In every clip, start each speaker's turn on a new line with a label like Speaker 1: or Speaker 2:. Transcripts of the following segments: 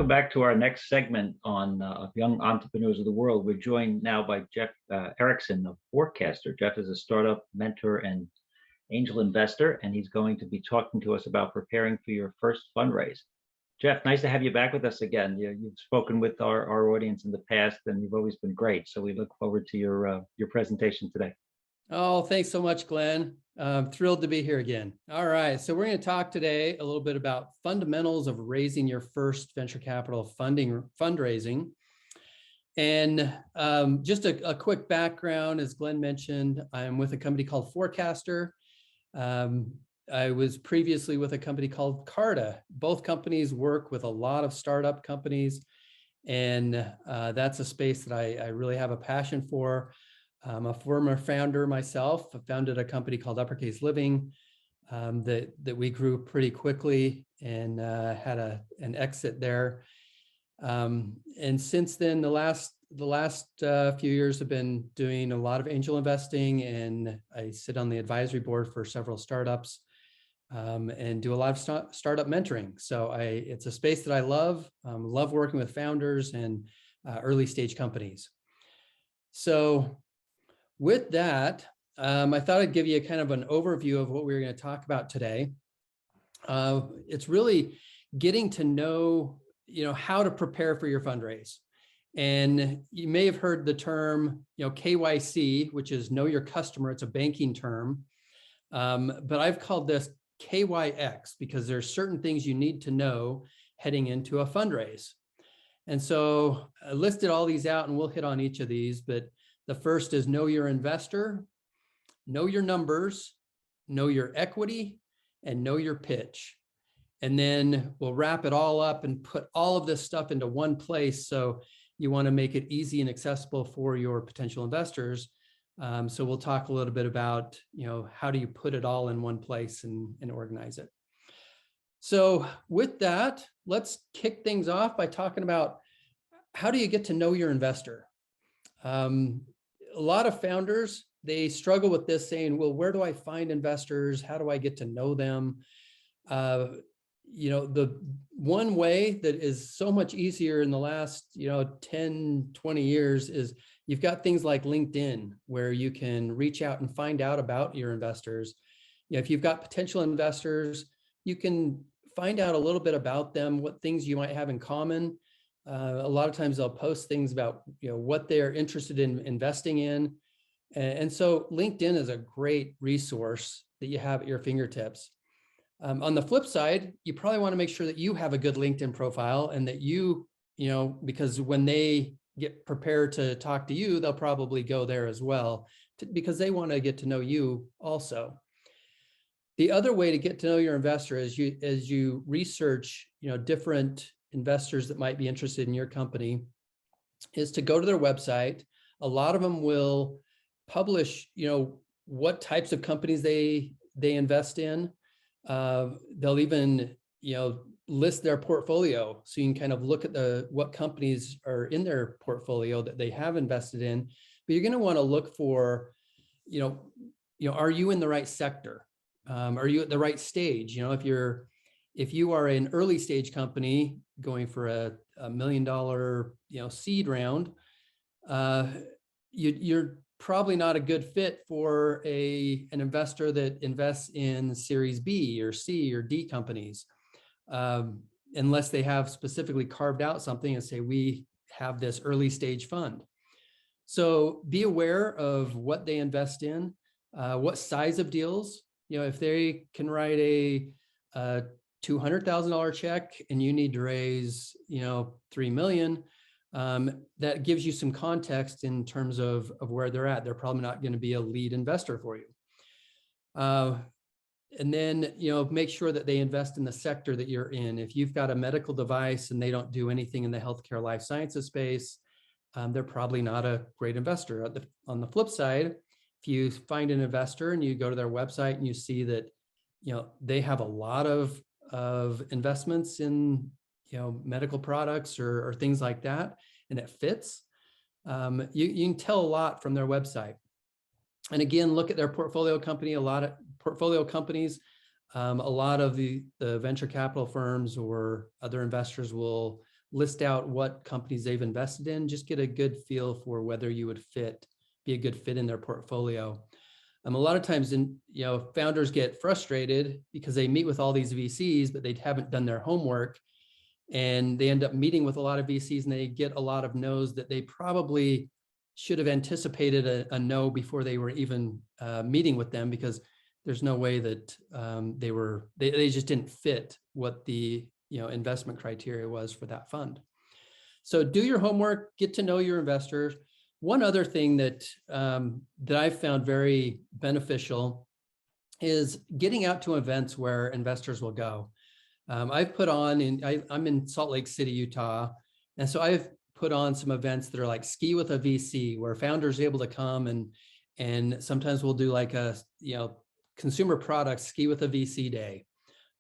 Speaker 1: Welcome back to our next segment on Young Entrepreneurs of the World. We're joined now by Jeff Erickson of Forecastr. Jeff is a startup mentor and angel investor, and he's going to be talking to us about preparing for your first fundraise. Jeff, nice to have you back with us again. You've spoken with our audience in the past, and you've always been great. So we look forward to your presentation today.
Speaker 2: Oh, thanks so much, Glenn. I'm thrilled to be here again. All right, so we're going to talk today a little bit about fundamentals of raising your first venture capital fundraising. And just a quick background, as Glenn mentioned, I'm with a company called Forecastr. I was previously with a company called Carta. Both companies work with a lot of startup companies, and that's a space that I really have a passion for. I'm a former founder myself. I founded a company called Uppercase Living that we grew pretty quickly and had an exit there. And since then, the last few years have been doing a lot of angel investing, and I sit on the advisory board for several startups and do a lot of startup mentoring. So it's a space that I love. Love working with founders and early stage companies. So with that, I thought I'd give you a kind of an overview of what we're going to talk about today. It's really getting to know, how to prepare for your fundraise. And you may have heard the term, KYC, which is know your customer. It's a banking term. But I've called this KYX because there's certain things you need to know heading into a fundraise. And so I listed all these out, and we'll hit on each of these, but the first is know your investor, know your numbers, know your equity, and know your pitch. And then we'll wrap it all up and put all of this stuff into one place. So you want to make it easy and accessible for your potential investors. So we'll talk a little bit about, how do you put it all in one place and organize it. So with that, let's kick things off by talking about how do you get to know your investor? A lot of founders, they struggle with this, saying, well, where do I find investors? How do I get to know them? The one way that is so much easier in the last, 10, 20 years is you've got things like LinkedIn, where you can reach out and find out about your investors. If you've got potential investors, you can find out a little bit about them, what things you might have in common. A lot of times they'll post things about, what they're interested in investing in. And so LinkedIn is a great resource that you have at your fingertips. On the flip side, you probably want to make sure that you have a good LinkedIn profile, and that because when they get prepared to talk to you, they'll probably go there as well, because they want to get to know you also. The other way to get to know your investor is as you research, different investors that might be interested in your company, is to go to their website. A lot of them will publish, what types of companies they invest in. They'll even, list their portfolio, so you can kind of look at what companies are in their portfolio that they have invested in. But you're going to want to look for, are you in the right sector? Are you at the right stage? If you are an early stage company going for a $1 million, seed round, you're probably not a good fit for an investor that invests in Series B or C or D companies, unless they have specifically carved out something and say, we have this early stage fund. So be aware of what they invest in, what size of deals. If they can write a $200,000 check and you need to raise, $3 million, that gives you some context in terms of where they're at. They're probably not going to be a lead investor for you. And then, make sure that they invest in the sector that you're in. If you've got a medical device and they don't do anything in the healthcare life sciences space, they're probably not a great investor. On the flip side, if you find an investor and you go to their website and you see that, they have a lot of investments in, medical products or things like that, and it fits, you can tell a lot from their website. And again, look at their portfolio company. A lot of portfolio companies, a lot of the venture capital firms or other investors will list out what companies they've invested in, just get a good feel for whether you would be a good fit in their portfolio. A lot of times, founders get frustrated because they meet with all these VCs, but they haven't done their homework, and they end up meeting with a lot of VCs, and they get a lot of no's that they probably should have anticipated a no before they were even meeting with them, because there's no way that they just didn't fit what the investment criteria was for that fund. So do your homework, get to know your investors. One other thing that I've found very beneficial is getting out to events where investors will go. I've put on, I'm in Salt Lake City, Utah, and so I've put on some events that are like Ski with a VC, where founders are able to come, and sometimes we'll do like a consumer product Ski with a VC day.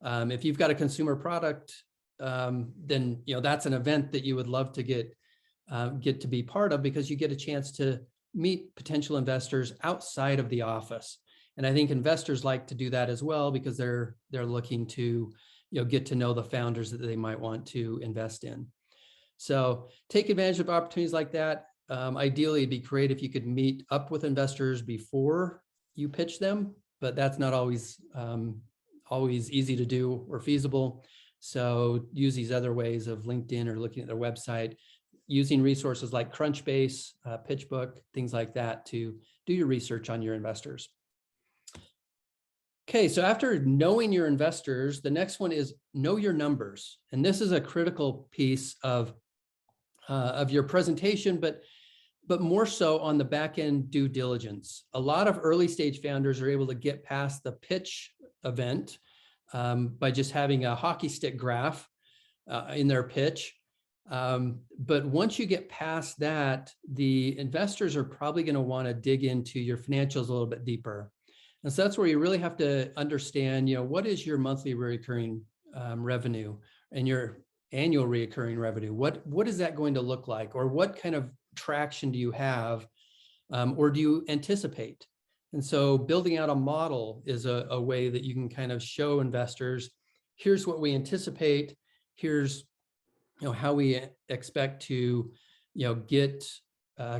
Speaker 2: If you've got a consumer product, then that's an event that you would love to get to be part of, because you get a chance to meet potential investors outside of the office. And I think investors like to do that as well, because they're looking to get to know the founders that they might want to invest in. So take advantage of opportunities like that. Ideally, it'd be great if you could meet up with investors before you pitch them, but that's not always easy to do or feasible. So use these other ways of LinkedIn or looking at their website, using resources like Crunchbase, PitchBook, things like that to do your research on your investors. Okay, so after knowing your investors, the next one is know your numbers. And this is a critical piece of your presentation, but more so on the back end due diligence. A lot of early stage founders are able to get past the pitch event by just having a hockey stick graph in their pitch. But once you get past that, the investors are probably going to want to dig into your financials a little bit deeper. And so that's where you really have to understand, what is your monthly recurring revenue and your annual recurring revenue? What is that going to look like? Or what kind of traction do you have, or do you anticipate? And so building out a model is a way that you can kind of show investors, here's what we anticipate, here's how we expect to get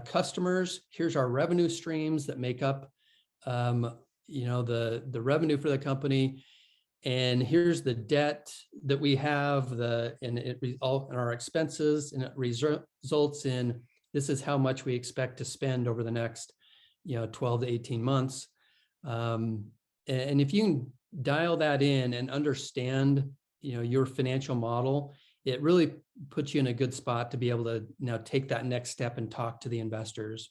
Speaker 2: customers, here's our revenue streams that make up the revenue for the company, and here's the debt that we have, and our expenses, and it results in this is how much we expect to spend over the next 12 to 18 months. And if you can dial that in and understand your financial model, it really puts you in a good spot to be able to now take that next step and talk to the investors.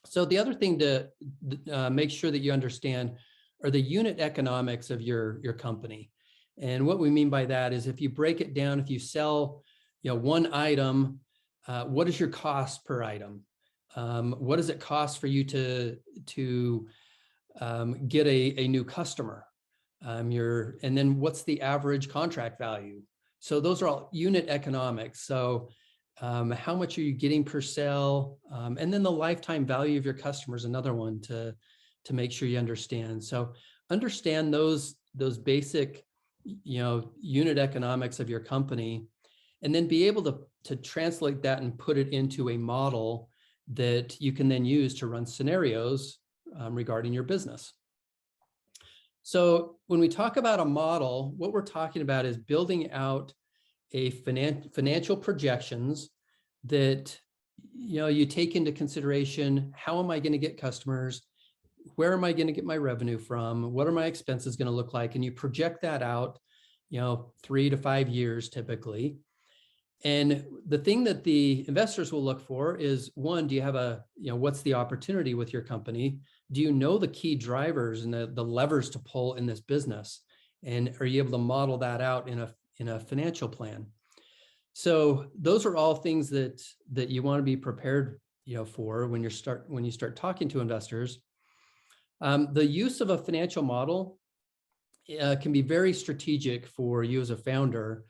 Speaker 2: So the other thing to make sure that you understand are the unit economics of your company. And what we mean by that is, if you break it down, if you sell one item, what is your cost per item? What does it cost for you to get a new customer? And then what's the average contract value? So those are all unit economics. So how much are you getting per sale? And then the lifetime value of your customer is another one to make sure you understand. So understand those basic unit economics of your company, and then be able to translate that and put it into a model that you can then use to run scenarios regarding your business. So when we talk about a model, what we're talking about is building out a financial projections that you take into consideration. How am I going to get customers? Where am I going to get my revenue from? What are my expenses going to look like? And you project that out, 3 to 5 years typically. And the thing that the investors will look for is, one, do you have what's the opportunity with your company? Do you know the key drivers and the levers to pull in this business? And are you able to model that out in a financial plan? So those are all things that you want to be prepared, for when you start talking to investors. The use of a financial model can be very strategic for you as a founder.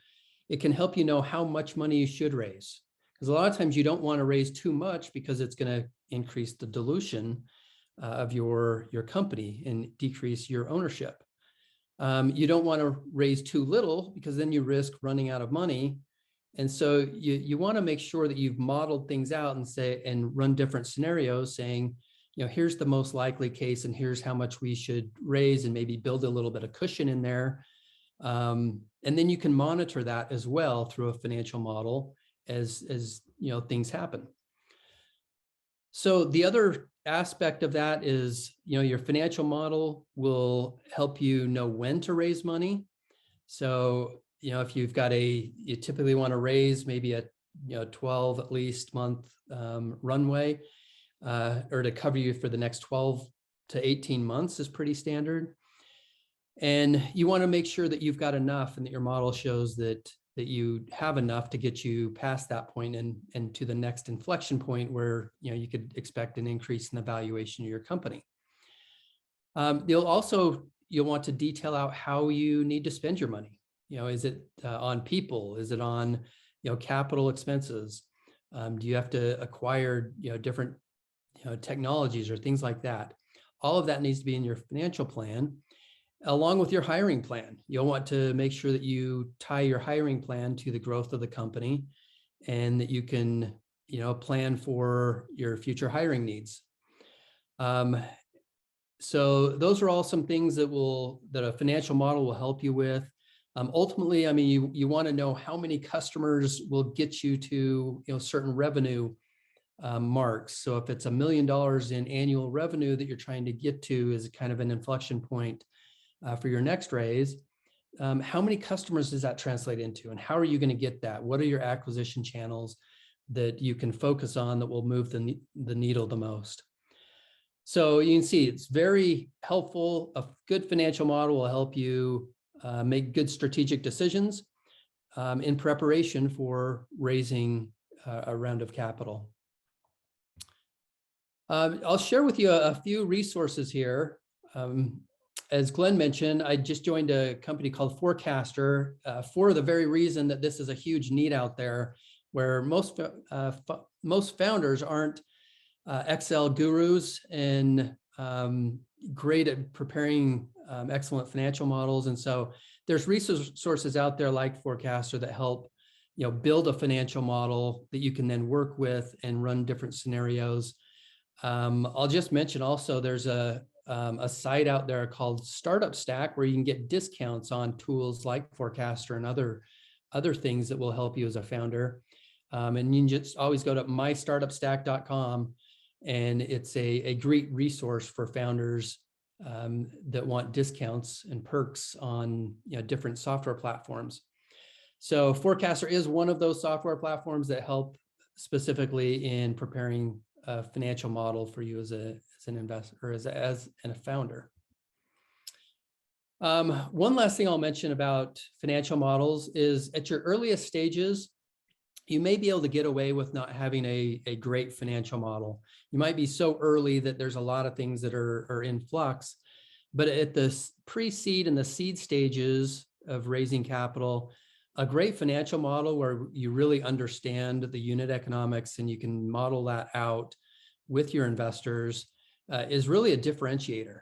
Speaker 2: It can help you know how much money you should raise, because a lot of times you don't want to raise too much because it's going to increase the dilution of your company and decrease your ownership. You don't want to raise too little, because then you risk running out of money, And so you want to make sure that you've modeled things out and run different scenarios saying, here's the most likely case and here's how much we should raise, and maybe build a little bit of cushion in there. And then you can monitor that as well through a financial model as things happen. So the other aspect of that is, your financial model will help you know when to raise money. So, if you've got you typically want to raise maybe a 12 at least month runway, or to cover you for the next 12 to 18 months is pretty standard. And you want to make sure that you've got enough and that your model shows that you have enough to get you past that point and to the next inflection point where you could expect an increase in the valuation of your company. You'll want to detail out how you need to spend your money. Is it on people? Is it on capital expenses? Do you have to acquire different technologies or things like that? All of that needs to be in your financial plan, along with your hiring plan. You'll want to make sure that you tie your hiring plan to the growth of the company, and that you can plan for your future hiring needs. So those are all some things that a financial model will help you with. Ultimately, I mean, you want to know how many customers will get you to certain revenue marks. So if it's $1 million in annual revenue that you're trying to get to is kind of an inflection point for your next raise, how many customers does that translate into, and how are you going to get that? What are your acquisition channels that you can focus on that will move the needle the most? So you can see it's very helpful. A good financial model will help you make good strategic decisions in preparation for raising a round of capital. I'll share with you a few resources here. As Glenn mentioned, I just joined a company called Forecastr for the very reason that this is a huge need out there, where most founders aren't Excel gurus and great at preparing excellent financial models. And so there's resources out there like Forecastr that help build a financial model that you can then work with and run different scenarios. I'll just mention also there's a site out there called Startup Stack where you can get discounts on tools like Forecastr and other things that will help you as a founder. And you can just always go to mystartupstack.com, and it's a great resource for founders that want discounts and perks on different software platforms. So Forecastr is one of those software platforms that help specifically in preparing a financial model for you as an investor or as a founder. One last thing I'll mention about financial models is at your earliest stages, you may be able to get away with not having a great financial model. You might be so early that there's a lot of things that are in flux, but at the pre-seed and the seed stages of raising capital, a great financial model where you really understand the unit economics and you can model that out with your investors is really a differentiator.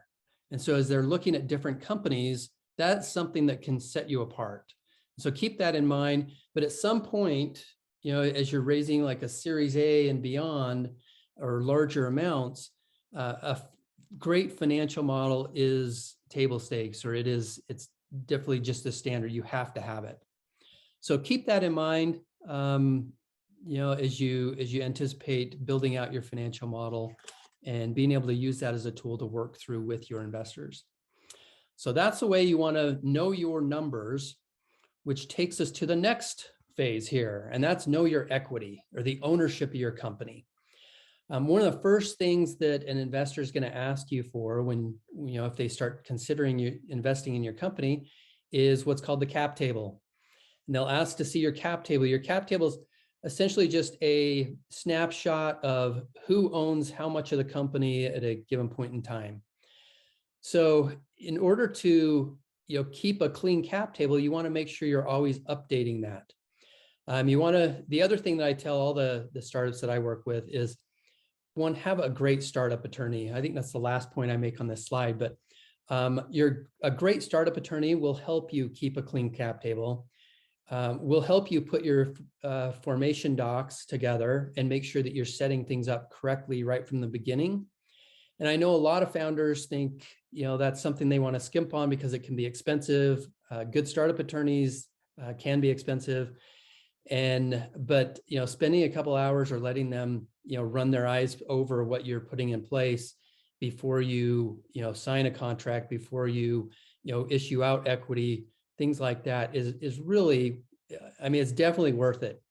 Speaker 2: And so as they're looking at different companies, that's something that can set you apart. So keep that in mind. But at some point, as you're raising like a Series A and beyond or larger amounts, a great financial model is table stakes, or it's definitely just a standard. You have to have it. So keep that in mind, as you anticipate building out your financial model and being able to use that as a tool to work through with your investors. So that's the way you want to know your numbers, which takes us to the next phase here, and that's know your equity, or the ownership of your company. One of the first things that an investor is going to ask you for when, if they start considering you investing in your company, is what's called the cap table. And they'll ask to see your cap table. Your cap table is essentially just a snapshot of who owns how much of the company at a given point in time. So in order to keep a clean cap table, you want to make sure you're always updating that. The other thing that I tell all the startups that I work with is, one, have a great startup attorney. I think that's the last point I make on this slide, but a great startup attorney will help you keep a clean cap table. We'll help you put your formation docs together and make sure that you're setting things up correctly right from the beginning. And I know a lot of founders think, that's something they want to skimp on because it can be expensive. Good startup attorneys can be expensive. But spending a couple hours or letting them, run their eyes over what you're putting in place before you, sign a contract, before you, issue out equity, things like that is really, it's definitely worth it.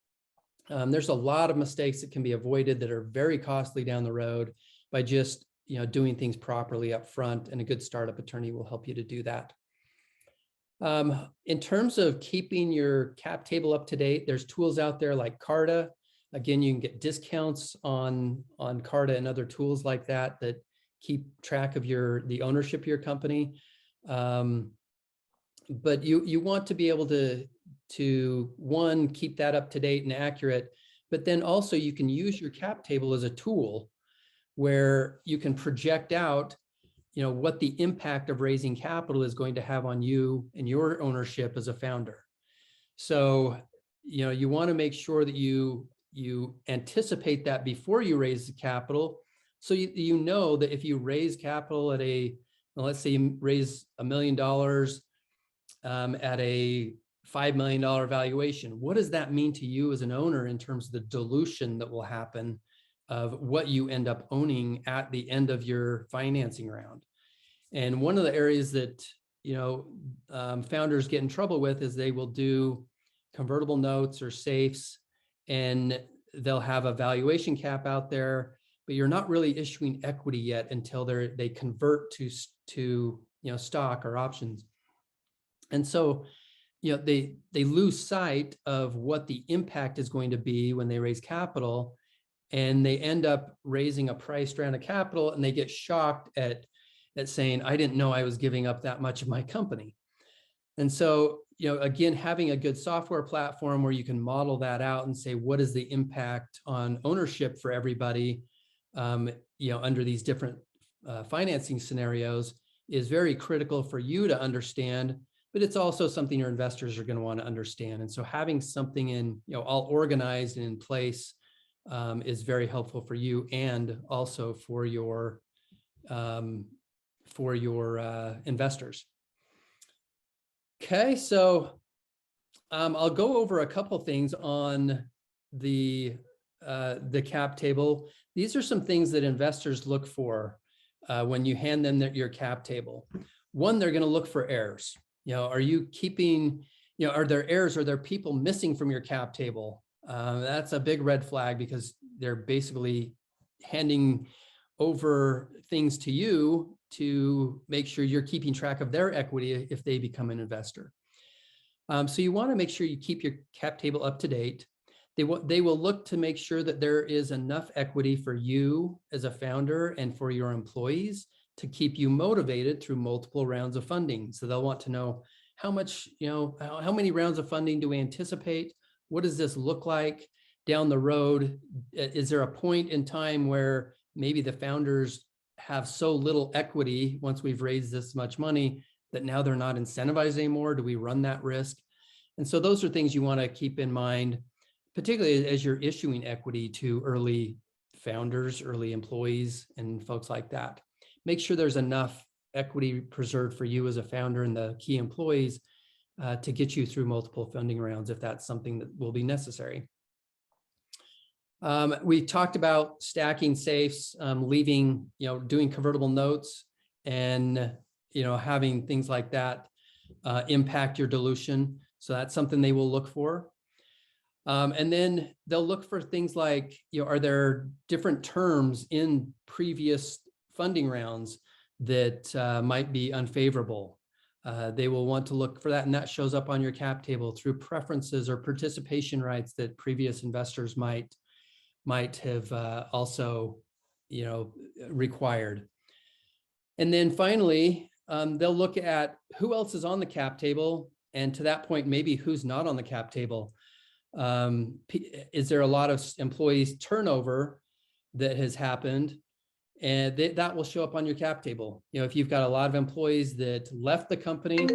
Speaker 2: There's a lot of mistakes that can be avoided that are very costly down the road by just, doing things properly up front, and a good startup attorney will help you to do that. In terms of keeping your cap table up to date, there's tools out there like Carta. Again, you can get discounts on Carta and other tools like that keep track of the ownership of your company. But you want to be able to one, keep that up to date and accurate, but then also you can use your cap table as a tool where you can project out what the impact of raising capital is going to have on you and your ownership as a founder. So, you want to make sure that you anticipate that before you raise the capital. So you know that if you raise capital at let's say you raise $1 million at a $5 million valuation, what does that mean to you as an owner in terms of the dilution that will happen of what you end up owning at the end of your financing round? And one of the areas that, founders get in trouble with is they will do convertible notes or safes, and they'll have a valuation cap out there, but you're not really issuing equity yet until they convert to stock or options. And so, they lose sight of what the impact is going to be when they raise capital, and they end up raising a priced round of capital, and they get shocked at saying, I didn't know I was giving up that much of my company. And so, again, having a good software platform where you can model that out and say, what is the impact on ownership for everybody, under these different financing scenarios is very critical for you to understand, but it's also something your investors are going to want to understand. And so having something all organized and in place is very helpful for you and also for your investors. Okay, so I'll go over a couple things on the cap table. These are some things that investors look for when you hand them your cap table. One, they're going to look for errors. Are you keeping, are there errors? Are there people missing from your cap table? That's a big red flag because they're basically handing over things to you to make sure you're keeping track of their equity if they become an investor. So you want to make sure you keep your cap table up to date. They will look to make sure that there is enough equity for you as a founder and for your employees to keep you motivated through multiple rounds of funding. So they'll want to know how much, how many rounds of funding do we anticipate? What does this look like down the road? Is there a point in time where maybe the founders have so little equity once we've raised this much money that now they're not incentivized anymore? Do we run that risk? And so those are things you want to keep in mind, particularly as you're issuing equity to early founders, early employees, and folks like that. Make sure there's enough equity preserved for you as a founder and the key employees to get you through multiple funding rounds if that's something that will be necessary. We talked about stacking safes, leaving, doing convertible notes and, having things like that impact your dilution. So that's something they will look for. And then they'll look for things like, are there different terms in previous funding rounds that might be unfavorable? They will want to look for that, and that shows up on your cap table through preferences or participation rights that previous investors might have also, required. And then finally, they'll look at who else is on the cap table, and to that point, maybe who's not on the cap table. Is there a lot of employees turnover that has happened? And that will show up on your cap table. If you've got a lot of employees that left the company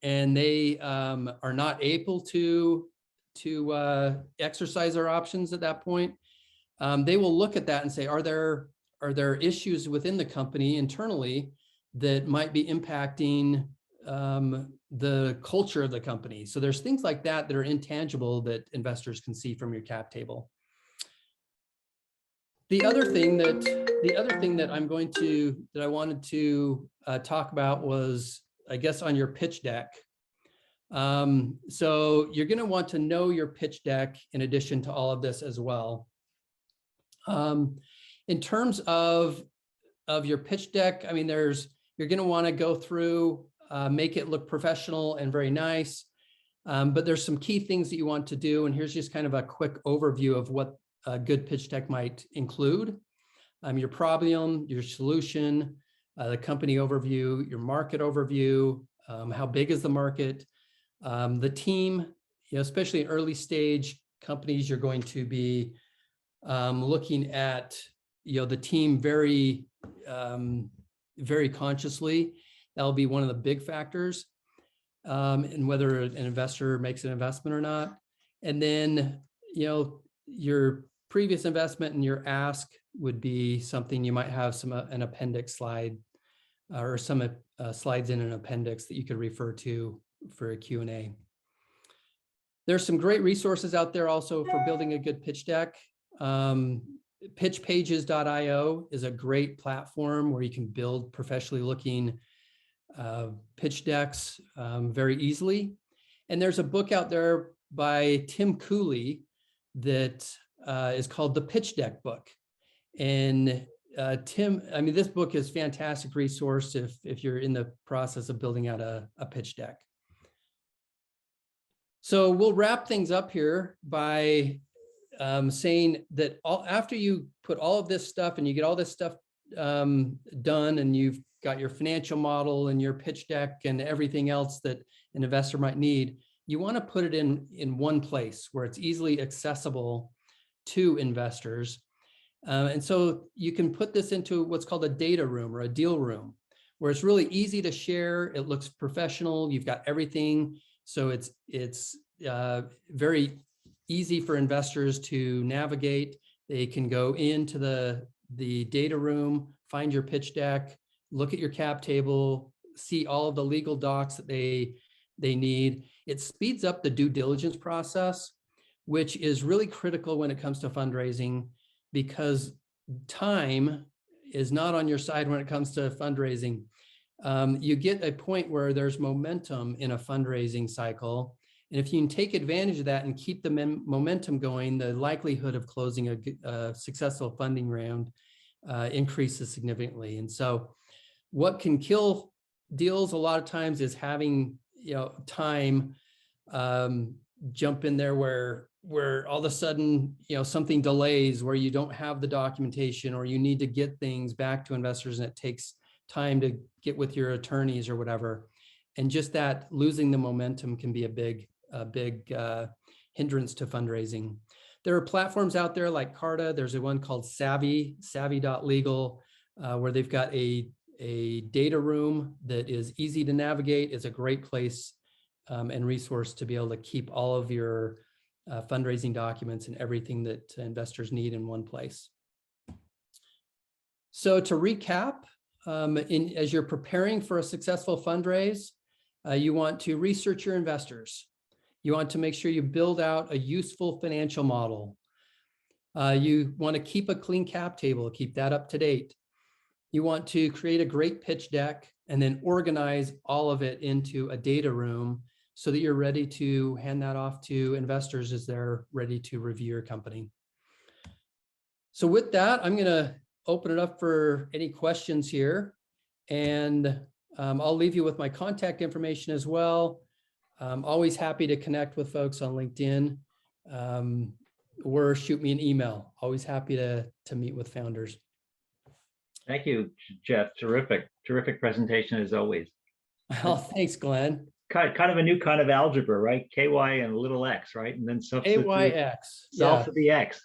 Speaker 2: and they are not able to exercise their options at that point, they will look at that and say, are there issues within the company internally that might be impacting the culture of the company? So there's things like that that are intangible that investors can see from your cap table. The other thing that I wanted to talk about was, I guess, on your pitch deck. So you're going to want to know your pitch deck in addition to all of this as well. In terms of your pitch deck, I mean, you're going to want to go through, make it look professional and very nice. But there's some key things that you want to do. And here's just kind of a quick overview of what a good pitch deck might include. Your problem, your solution, the company overview, your market overview, how big is the market, the team, especially in early stage companies, you're going to be looking at, the team very, very consciously. That'll be one of the big factors in whether an investor makes an investment or not. And then, your previous investment and your ask would be something you might have an appendix slide or some slides in an appendix that you could refer to for a Q&A. There's some great resources out there also for building a good pitch deck. Pitchpages.io is a great platform where you can build professionally looking pitch decks very easily. And there's a book out there by Tim Cooley that is called The Pitch Deck Book. And Tim, I mean, this book is a fantastic resource if you're in the process of building out a pitch deck. So we'll wrap things up here by saying that after you put all of this stuff and you get all this stuff done and you've got your financial model and your pitch deck and everything else that an investor might need, you want to put it in one place where it's easily accessible to investors. And so you can put this into what's called a data room or a deal room, where it's really easy to share. It looks professional. You've got everything. So it's very easy for investors to navigate. They can go into the data room, find your pitch deck, look at your cap table, see all of the legal docs that they need. It speeds up the due diligence process, which is really critical when it comes to fundraising, because time is not on your side when it comes to fundraising. You get a point where there's momentum in a fundraising cycle. And if you can take advantage of that and keep the momentum going, the likelihood of closing a successful funding round increases significantly. And so what can kill deals a lot of times is having time jump in there where all of a sudden something delays, where you don't have the documentation or you need to get things back to investors and it takes time to get with your attorneys or whatever. And just that losing the momentum can be a big hindrance to fundraising. There are platforms out there like Carta. There's a one called savvy.legal, where they've got a data room that is easy to navigate. It's a great place and resource to be able to keep all of your fundraising documents and everything that investors need in one place. So to recap, as you're preparing for a successful fundraise, you want to research your investors. You want to make sure you build out a useful financial model. You want to keep a clean cap table, keep that up to date. You want to create a great pitch deck and then organize all of it into a data room so that you're ready to hand that off to investors as they're ready to review your company. So with that, I'm going to open it up for any questions here. And I'll leave you with my contact information as well. I'm always happy to connect with folks on LinkedIn or shoot me an email. Always happy to meet with founders.
Speaker 1: Thank you, Jeff. Terrific presentation as always.
Speaker 2: Well, thanks, Glenn.
Speaker 1: Kind of a new kind of algebra, right? KY and a little x, right? And then substitute
Speaker 2: AYX.
Speaker 1: solve for the x,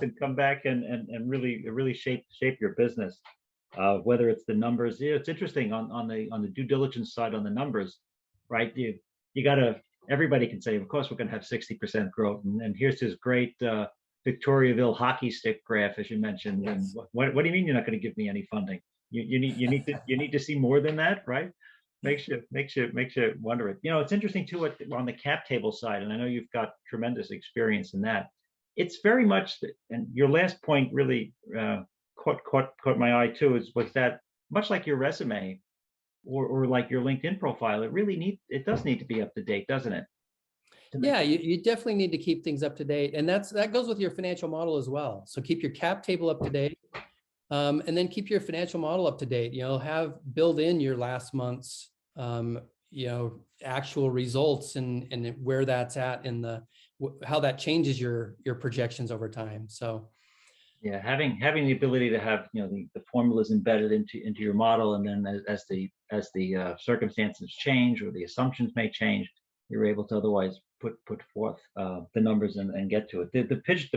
Speaker 1: and come back and really shape your business. Whether it's the numbers, it's interesting on the due diligence side on the numbers. right? You got to, everybody can say, of course, we're going to have 60% growth. And here's this great Victoriaville hockey stick graph, as you mentioned.
Speaker 2: Yes.
Speaker 1: And what do you mean you're not going to give me any funding? You need to see more than that, right? Makes you wonder it. You know, it's interesting too on the cap table side, and I know you've got tremendous experience in that. It's very much, and your last point really caught my eye too, was that much like your resume or like your LinkedIn profile, it does need to be up to date, doesn't it?
Speaker 2: Yeah, you definitely need to keep things up to date. And that goes with your financial model as well. So keep your cap table up to date. And then keep your financial model up to date. Build in your last month's actual results and where that's at in how that changes your projections over time. So
Speaker 1: yeah, having the ability to have the formulas embedded into your model, and then as the circumstances change or the assumptions may change, you're able to otherwise put forth the numbers and get to it. The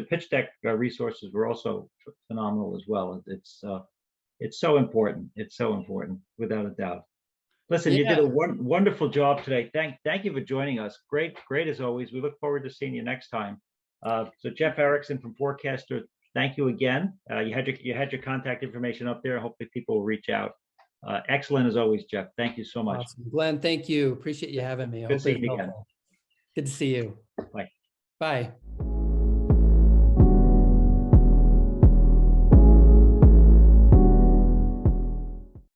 Speaker 1: pitch deck resources were also phenomenal as well. It's so important. It's so important, without a doubt. Listen, you did a wonderful job today. Thank you for joining us. Great as always. We look forward to seeing you next time. So Jeff Erickson from Forecastr, thank you again. You had your contact information up there. Hopefully people will reach out. Excellent as always, Jeff. Thank you so much.
Speaker 2: Awesome. Glenn, thank you. Appreciate you having me.
Speaker 1: Good seeing you again.
Speaker 2: Good to see you.
Speaker 1: Bye.
Speaker 2: Bye.